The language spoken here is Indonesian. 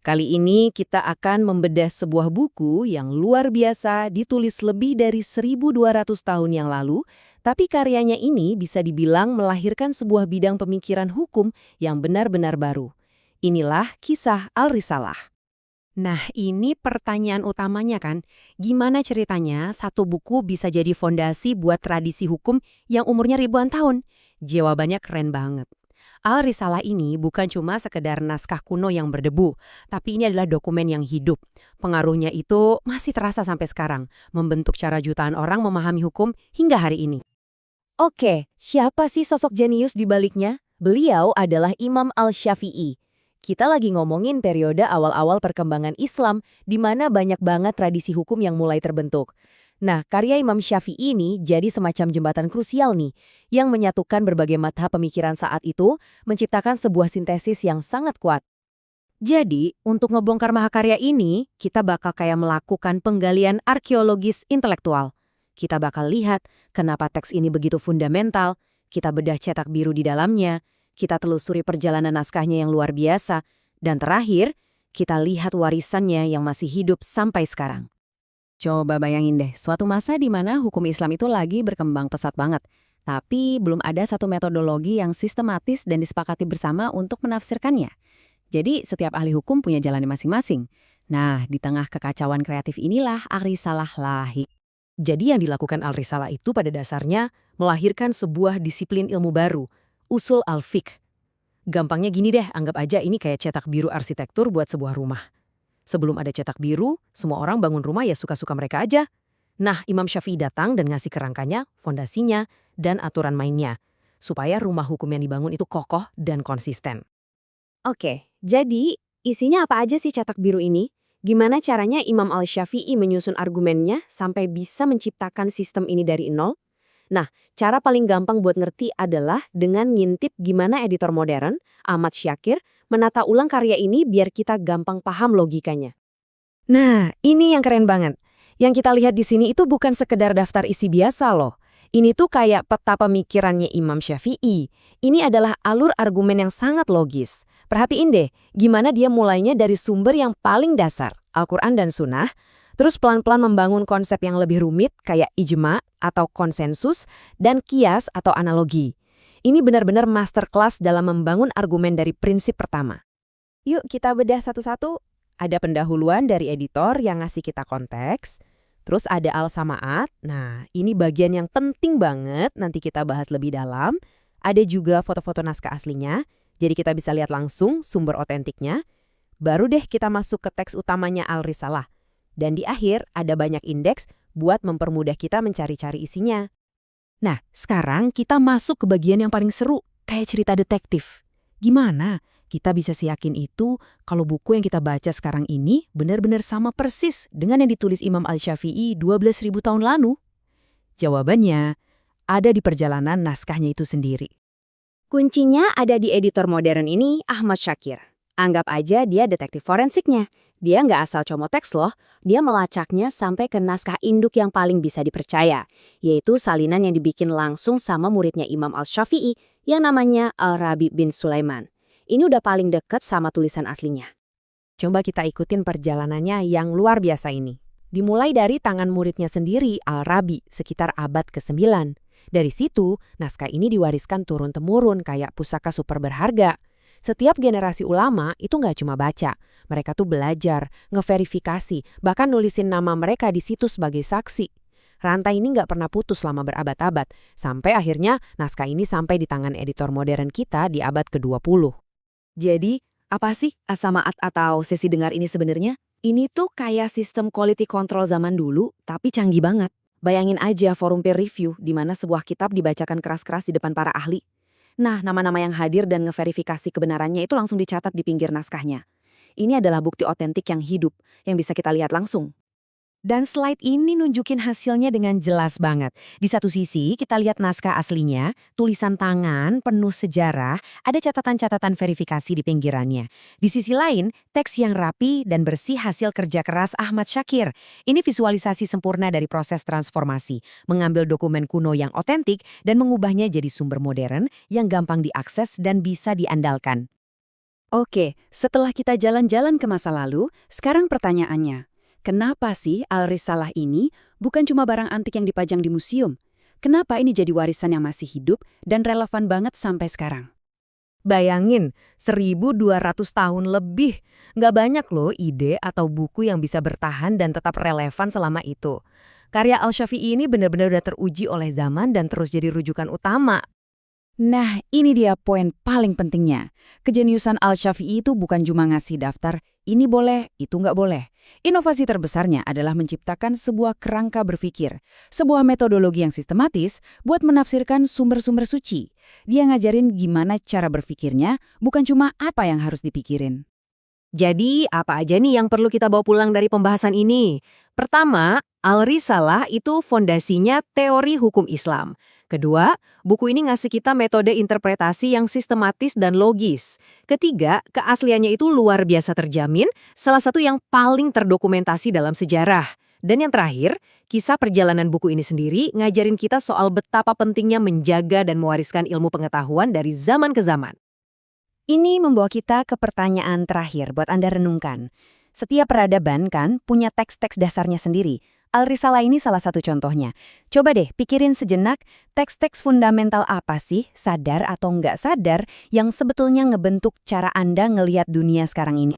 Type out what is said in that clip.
Kali ini kita akan membedah sebuah buku yang luar biasa ditulis lebih dari 1200 tahun yang lalu, tapi karyanya ini bisa dibilang melahirkan sebuah bidang pemikiran hukum yang benar-benar baru. Inilah kisah Al-Risalah. Nah, ini pertanyaan utamanya kan, gimana ceritanya satu buku bisa jadi fondasi buat tradisi hukum yang umurnya ribuan tahun? Jawabannya keren banget. Al-Risalah ini bukan cuma sekedar naskah kuno yang berdebu, tapi ini adalah dokumen yang hidup. Pengaruhnya itu masih terasa sampai sekarang, membentuk cara jutaan orang memahami hukum hingga hari ini. Oke, siapa sih sosok jenius di baliknya? Beliau adalah Imam Al-Syafi'i. Kita lagi ngomongin periode awal-awal perkembangan Islam, di mana banyak banget tradisi hukum yang mulai terbentuk. Nah, karya Imam Syafi'i ini jadi semacam jembatan krusial nih, yang menyatukan berbagai madhab pemikiran saat itu, menciptakan sebuah sintesis yang sangat kuat. Jadi, untuk ngebongkar mahakarya ini, kita bakal kayak melakukan penggalian arkeologis intelektual. Kita bakal lihat kenapa teks ini begitu fundamental, kita bedah cetak biru di dalamnya, kita telusuri perjalanan naskahnya yang luar biasa, dan terakhir, kita lihat warisannya yang masih hidup sampai sekarang. Coba bayangin deh, suatu masa di mana hukum Islam itu lagi berkembang pesat banget. Tapi belum ada satu metodologi yang sistematis dan disepakati bersama untuk menafsirkannya. Jadi setiap ahli hukum punya jalannya masing-masing. Nah, di tengah kekacauan kreatif inilah Al-Risalah lahir. Jadi yang dilakukan Al-Risalah itu pada dasarnya melahirkan sebuah disiplin ilmu baru, usul al-fiqh. Gampangnya gini deh, anggap aja ini kayak cetak biru arsitektur buat sebuah rumah. Sebelum ada cetak biru, semua orang bangun rumah ya suka-suka mereka aja. Nah, Imam Syafi'i datang dan ngasih kerangkanya, fondasinya, dan aturan mainnya. Supaya rumah hukum yang dibangun itu kokoh dan konsisten. Oke, jadi isinya apa aja sih cetak biru ini? Gimana caranya Imam Al-Syafi'i menyusun argumennya sampai bisa menciptakan sistem ini dari nol? Nah, cara paling gampang buat ngerti adalah dengan ngintip gimana editor modern, Ahmad Syakir, menata ulang karya ini biar kita gampang paham logikanya. Nah, ini yang keren banget. Yang kita lihat di sini itu bukan sekedar daftar isi biasa loh. Ini tuh kayak peta pemikirannya Imam Syafi'i. Ini adalah alur argumen yang sangat logis. Perhatiin deh, gimana dia mulainya dari sumber yang paling dasar, Al-Quran dan Sunnah, terus pelan-pelan membangun konsep yang lebih rumit kayak ijma atau konsensus dan kias atau analogi. Ini benar-benar masterclass dalam membangun argumen dari prinsip pertama. Yuk kita bedah satu-satu. Ada pendahuluan dari editor yang ngasih kita konteks. Terus ada al-samaat. Nah, ini bagian yang penting banget, nanti kita bahas lebih dalam. Ada juga foto-foto naskah aslinya, jadi kita bisa lihat langsung sumber otentiknya. Baru deh kita masuk ke teks utamanya Al-Risalah. Dan di akhir ada banyak indeks buat mempermudah kita mencari-cari isinya. Nah, sekarang kita masuk ke bagian yang paling seru, kayak cerita detektif. Gimana kita bisa seyakin itu kalau buku yang kita baca sekarang ini benar-benar sama persis dengan yang ditulis Imam Al-Syafi'i 12.000 tahun lalu? Jawabannya ada di perjalanan naskahnya itu sendiri. Kuncinya ada di editor modern ini, Ahmad Syakir. Anggap aja dia detektif forensiknya. Dia nggak asal comot teks loh, dia melacaknya sampai ke naskah induk yang paling bisa dipercaya, yaitu salinan yang dibikin langsung sama muridnya Imam Al-Syafi'i yang namanya Al-Rabi bin Sulaiman. Ini udah paling dekat sama tulisan aslinya. Coba kita ikutin perjalanannya yang luar biasa ini. Dimulai dari tangan muridnya sendiri, Al-Rabi, sekitar abad ke-9. Dari situ, naskah ini diwariskan turun-temurun kayak pusaka super berharga. Setiap generasi ulama itu nggak cuma baca, mereka tuh belajar, ngeverifikasi, bahkan nulisin nama mereka di situ sebagai saksi. Rantai ini nggak pernah putus selama berabad-abad, sampai akhirnya naskah ini sampai di tangan editor modern kita di abad ke-20. Jadi, apa sih as-samaat atau sesi dengar ini sebenarnya? Ini tuh kayak sistem quality control zaman dulu, tapi canggih banget. Bayangin aja forum peer review di mana sebuah kitab dibacakan keras-keras di depan para ahli. Nah, nama-nama yang hadir dan ngeverifikasi kebenarannya itu langsung dicatat di pinggir naskahnya. Ini adalah bukti otentik yang hidup, yang bisa kita lihat langsung. Dan slide ini nunjukin hasilnya dengan jelas banget. Di satu sisi, kita lihat naskah aslinya, tulisan tangan, penuh sejarah, ada catatan-catatan verifikasi di pinggirannya. Di sisi lain, teks yang rapi dan bersih hasil kerja keras Ahmad Syakir. Ini visualisasi sempurna dari proses transformasi, mengambil dokumen kuno yang otentik dan mengubahnya jadi sumber modern yang gampang diakses dan bisa diandalkan. Oke, setelah kita jalan-jalan ke masa lalu, sekarang pertanyaannya, kenapa sih Al-Risalah ini bukan cuma barang antik yang dipajang di museum? Kenapa ini jadi warisan yang masih hidup dan relevan banget sampai sekarang? Bayangin, 1.200 tahun lebih. Nggak banyak loh ide atau buku yang bisa bertahan dan tetap relevan selama itu. Karya Al-Syafi'i ini benar-benar udah teruji oleh zaman dan terus jadi rujukan utama. Nah, ini dia poin paling pentingnya. Kejeniusan Al-Syafi'i itu bukan cuma ngasih daftar, ini boleh, itu nggak boleh. Inovasi terbesarnya adalah menciptakan sebuah kerangka berpikir, sebuah metodologi yang sistematis buat menafsirkan sumber-sumber suci. Dia ngajarin gimana cara berpikirnya, bukan cuma apa yang harus dipikirin. Jadi, apa aja nih yang perlu kita bawa pulang dari pembahasan ini? Pertama, Al-Risalah itu fondasinya teori hukum Islam. Kedua, buku ini ngasih kita metode interpretasi yang sistematis dan logis. Ketiga, keasliannya itu luar biasa terjamin, salah satu yang paling terdokumentasi dalam sejarah. Dan yang terakhir, kisah perjalanan buku ini sendiri ngajarin kita soal betapa pentingnya menjaga dan mewariskan ilmu pengetahuan dari zaman ke zaman. Ini membawa kita ke pertanyaan terakhir buat Anda renungkan. Setiap peradaban kan punya teks-teks dasarnya sendiri. Al-Risalah ini salah satu contohnya. Coba deh pikirin sejenak, teks-teks fundamental apa sih, sadar atau nggak sadar, yang sebetulnya ngebentuk cara Anda ngelihat dunia sekarang ini.